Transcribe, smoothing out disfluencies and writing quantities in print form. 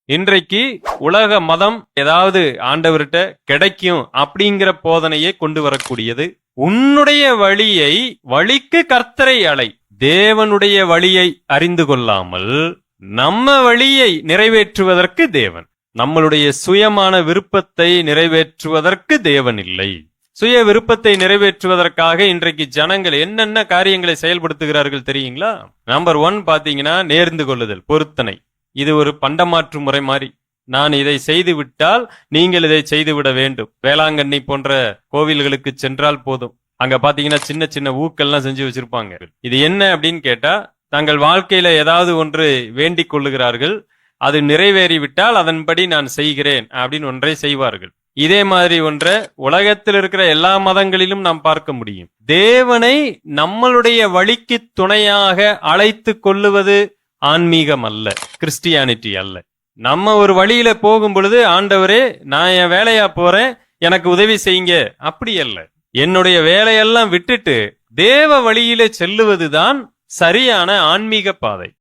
இன்றைக்கு உலக மதம் ஏதாவது ஆண்டவர்கிட்ட கிடைக்கும் அப்படிங்கிற போதனையை கொண்டு வரக்கூடியது. உன்னுடைய வழிக்கு கர்த்தரை அலை. தேவனுடைய வழியை அறிந்து கொள்ளாமல் நம்ம வழியை நிறைவேற்றுவதற்கு தேவன், நம்மளுடைய சுயமான விருப்பத்தை நிறைவேற்றுவதற்கு தேவன் இல்லை. சுய விருப்பத்தை நிறைவேற்றுவதற்காக இன்றைக்கு ஜனங்கள் என்னென்ன காரியங்களை செயல்படுத்துகிறார்கள் தெரியுங்களா? நம்பர் 1 பாத்தீங்கன்னா நேர்ந்து கொள்ளுதல், பொருத்தனை. இது ஒரு பண்டமாற்று முறை மாதிரி. நான் இதை செய்து விட்டால் நீங்கள் இதை செய்துவிட வேண்டும். வேளாங்கண்ணி போன்ற கோவில்களுக்கு சென்றால் போதும், அங்க பாத்தீங்கன்னா சின்ன சின்ன ஊக்கெல்லாம் செஞ்சு வச்சிருப்பாங்க. இது என்ன அப்படின்னு கேட்டா, தங்கள் வாழ்க்கையில ஏதாவது ஒன்று வேண்டிக் கொள்ளுகிறார்கள், அது நிறைவேறிவிட்டால் அதன்படி நான் செய்கிறேன் அப்படின்னு ஒன்றை செய்வார்கள். இதே மாதிரி ஒன்றை உலகத்தில் இருக்கிற எல்லா மதங்களிலும் நாம் பார்க்க முடியும். தேவனை நம்மளுடைய வழிக்கு துணையாக அழைத்து கொள்ளுவது ஆன்மீகம் அல்ல, கிறிஸ்டியானிட்டி அல்ல. நம்ம ஒரு வழியில போகும் பொழுது, ஆண்டவரே நான் என் வேலையா போறேன், எனக்கு உதவி செய்யுங்க, அப்படி அல்ல. என்னுடைய வேலையெல்லாம் விட்டுட்டு தேவ வழியிலே செல்லுவதுதான் சரியான ஆன்மீக பாதை.